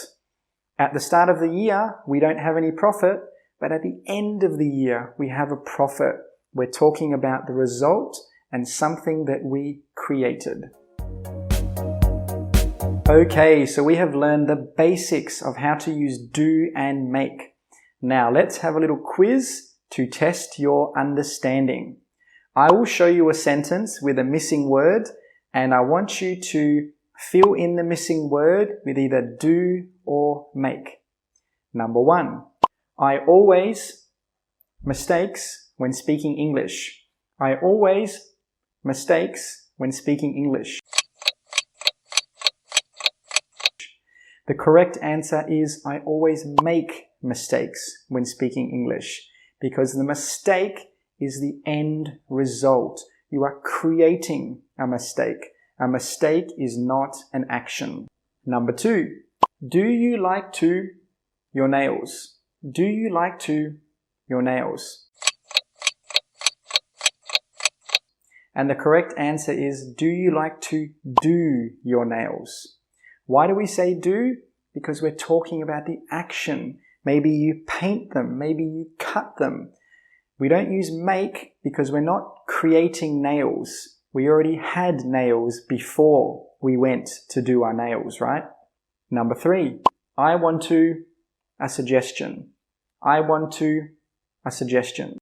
At the start of the year, we don't have any profit, but at the end of the year, we have a profit. We're talking about the result and something that we created. Okay, so we have learned the basics of how to use do and make. Now let's have a little quiz to test your understanding. I will show you a sentence with a missing word, and I want you to fill in the missing word with either do or make. Number 1. I always mistakes when speaking English. I always mistakes when speaking English. The correct answer is I always make mistakes when speaking English, because the mistake is the end result. You are creating a mistake. A mistake is not an action. Number 2. Do you like to your nails? Do you like to your nails? And the correct answer is do you like to do your nails? Why do we say do? Because we're talking about the action. Maybe you paint them. Maybe you cut them. We don't use make because we're not creating nails. We already had nails before we went to do our nails, right? Number 3. I want to a suggestion. I want to a suggestion.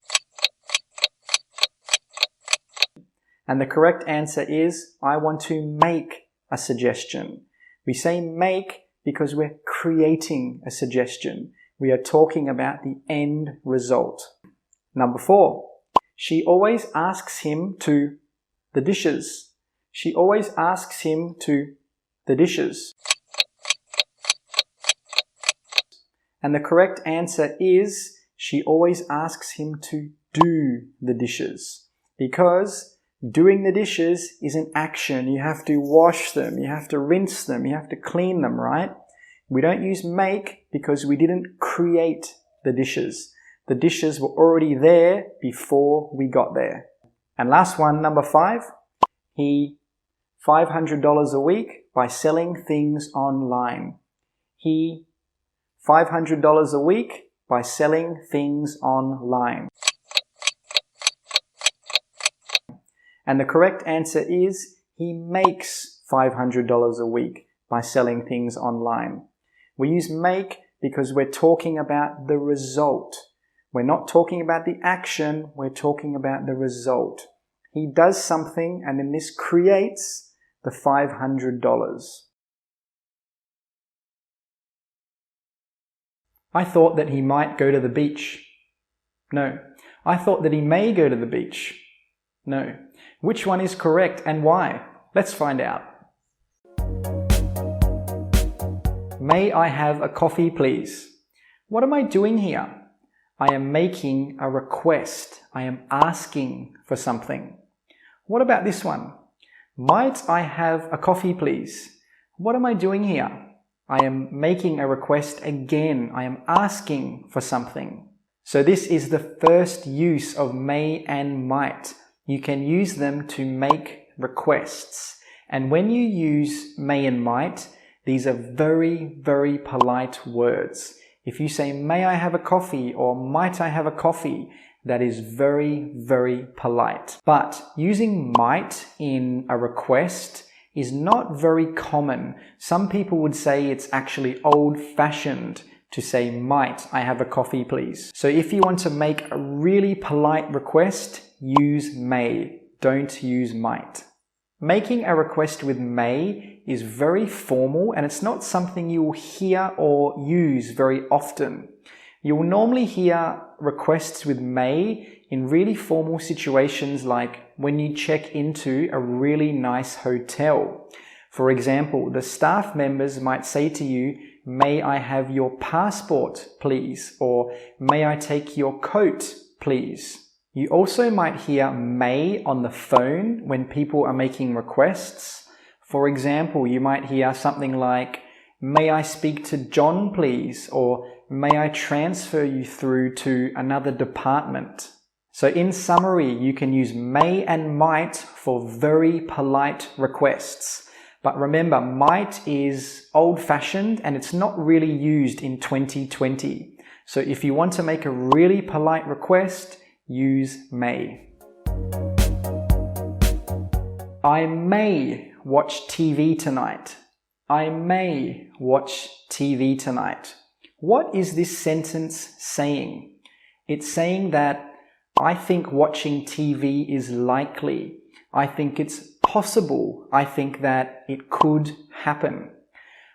And the correct answer is I want to make a suggestion. We say make because we're creating a suggestion. We are talking about the end result. Number 4. She always asks him to the dishes. She always asks him to the dishes. And the correct answer is she always asks him to do the dishes. Because doing the dishes is an action. You have to wash them, you have to rinse them, you have to clean them, right? We don't use make because we didn't create the dishes. The dishes were already there before we got there. And last one, number 5. He $500 a week by selling things online. He $500 a week by selling things online. And the correct answer is he makes $500 a week by selling things online. We use make because we're talking about the result. We're not talking about the action, we're talking about the result. He does something and then this creates the $500. I thought that he might go to the beach. No. I thought that he may go to the beach. No. Which one is correct and why? Let's find out. May I have a coffee, please? What am I doing here? I am making a request. I am asking for something. What about this one? Might I have a coffee, please? What am I doing here? I am making a request again. I am asking for something. So this is the first use of may and might. You can use them to make requests. And when you use may and might, these are very, very polite words. If you say, may I have a coffee or might I have a coffee, that is very, very polite. But using might in a request is not very common. Some people would say it's actually old-fashioned to say, might I have a coffee, please? So if you want to make a really polite request, use may. Don't use might. Making a request with may is very formal and it's not something you will hear or use very often. You will normally hear requests with may in really formal situations like when you check into a really nice hotel. For example, the staff members might say to you, "May I have your passport, please?" or "May I take your coat, please?" You also might hear may on the phone when people are making requests. For example, you might hear something like, "May I speak to John, please?" or "May I transfer you through to another department?" So in summary, you can use may and might for very polite requests. But remember, might is old-fashioned and it's not really used in 2020. So if you want to make a really polite request, use may. I may watch TV tonight. I may watch TV tonight. What is this sentence saying? It's saying that I think watching TV is likely. I think it's possible. I think that it could happen.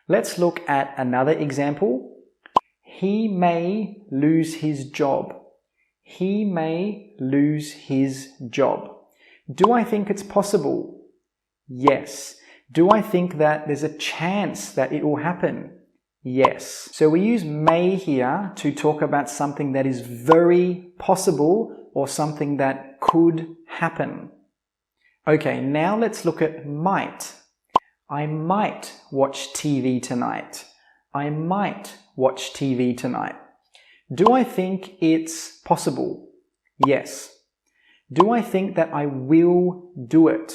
Let's look at another example. He may lose his job. He may lose his job. Do I think it's possible? Yes. Do I think that there's a chance that it will happen? Yes. So we use may here to talk about something that is very possible or something that could happen. Okay, now let's look at might. I might watch TV tonight. I might watch TV tonight. Do I think it's possible? Yes. Do I think that I will do it?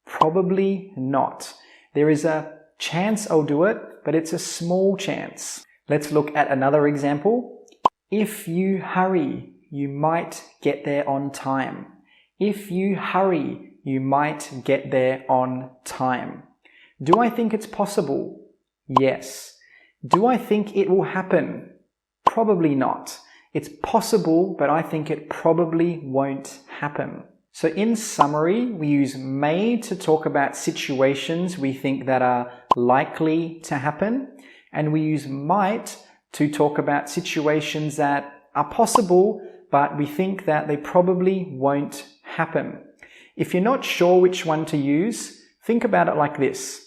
Probably not. There is a chance I'll do it, but it's a small chance. Let's look at another example. If you hurry, you might get there on time. If you hurry, you might get there on time. Do I think it's possible? Yes. Do I think it will happen? Probably not. It's possible, but I think it probably won't happen. So in summary, we use may to talk about situations we think that are likely to happen, and we use might to talk about situations that are possible, but we think that they probably won't happen. If you're not sure which one to use, think about it like this.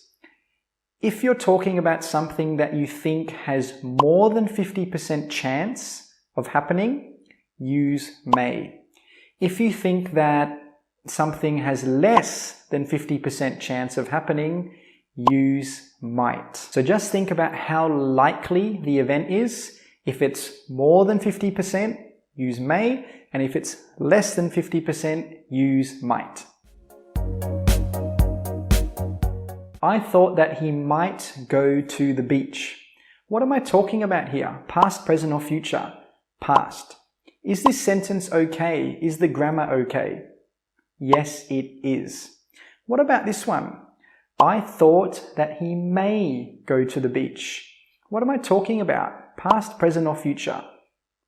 If you're talking about something that you think has more than 50% chance of happening, use may. If you think that something has less than 50% chance of happening, use might. So just think about how likely the event is. If it's more than 50%, use may, and if it's less than 50%, use might. I thought that he might go to the beach. What am I talking about here? Past, present, or future? Past. Is this sentence okay? Is the grammar okay? Yes, it is. What about this one? I thought that he may go to the beach. What am I talking about? Past, present, or future?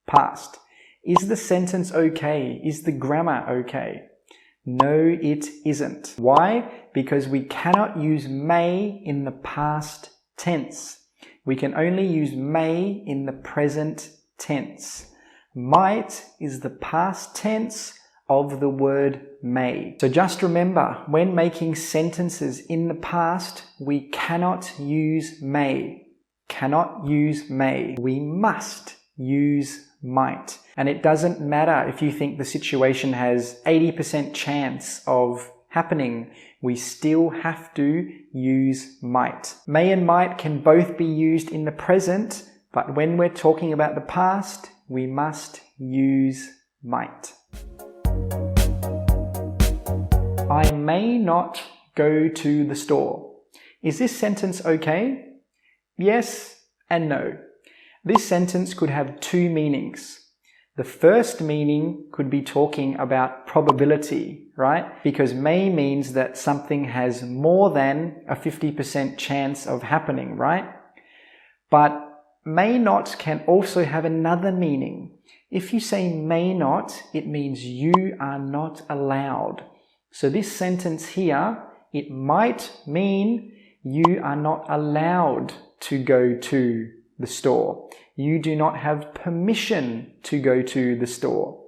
Past. Is the sentence okay? Is the grammar okay? No, it isn't. Why? Because we cannot use may in the past tense. We can only use may in the present tense. Might is the past tense of the word may. So just remember, when making sentences in the past, we cannot use may. Cannot use may. We must use might. And it doesn't matter if you think the situation has 80% chance of happening, we still have to use might. May and might can both be used in the present, but when we're talking about the past, we must use might. I may not go to the store. Is this sentence okay? Yes and no. This sentence could have two meanings. The first meaning could be talking about probability, right? Because may means that something has more than a 50% chance of happening, right? But may not can also have another meaning. If you say may not, it means you are not allowed. So this sentence here it might mean you are not allowed to go to the store. You do not have permission to go to the store.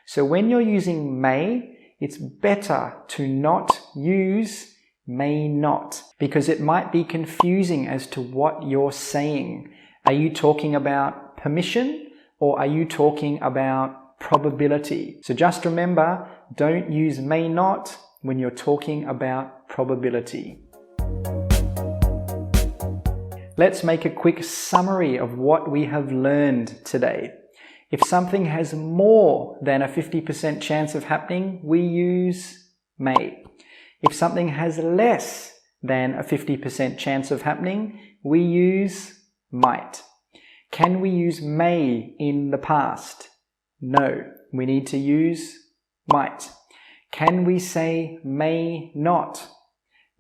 So when you're using may, it's better to not use may not, because it might be confusing as to what you're saying. Are you talking about permission or are you talking about probability? So just remember, don't use may not when you're talking about probability. Let's make a quick summary of what we have learned today. If something has more than a 50% chance of happening, we use may. If something has less than a 50% chance of happening, we use might. Can we use may in the past? No, we need to use might. Can we say may not?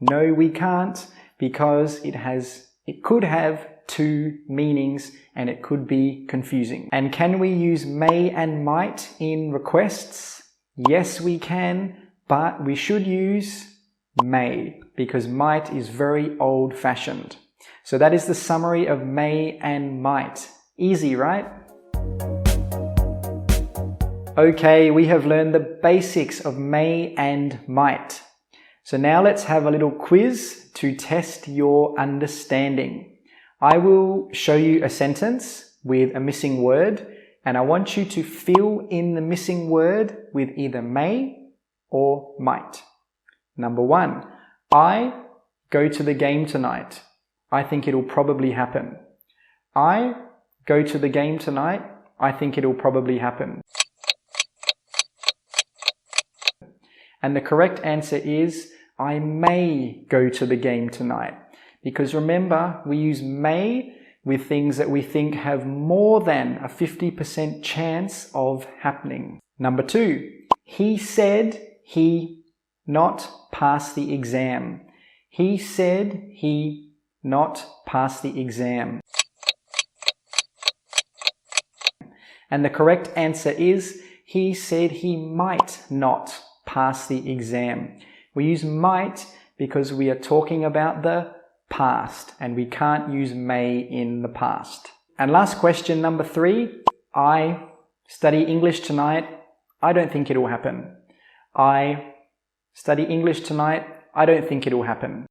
No, we can't, because it could have two meanings and it could be confusing. And can we use may and might in requests? Yes, we can, but we should use may, because might is very old-fashioned. So that is the summary of may and might. Easy, right? Okay, we have learned the basics of may and might. So now let's have a little quiz to test your understanding. I will show you a sentence with a missing word, and I want you to fill in the missing word with either may or might. Number 1, I go to the game tonight. I think it'll probably happen. I go to the game tonight. I think it'll probably happen. And the correct answer is, I may go to the game tonight. Because remember, we use may with things that we think have more than a 50% chance of happening. Number 2, he said he not pass the exam. He said he not pass the exam. And the correct answer is, he said he might not pass the exam. We use might because we are talking about the past and we can't use may in the past. And last question, number 3, I study English tonight. I don't think it'll happen. I study English tonight. I don't think it'll happen.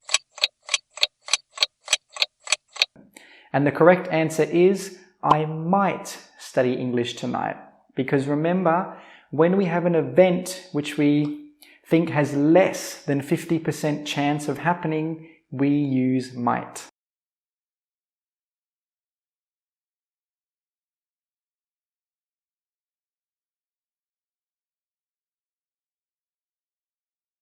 And the correct answer is, I might study English tonight. Because remember, when we have an event which we think has less than 50% chance of happening, we use might.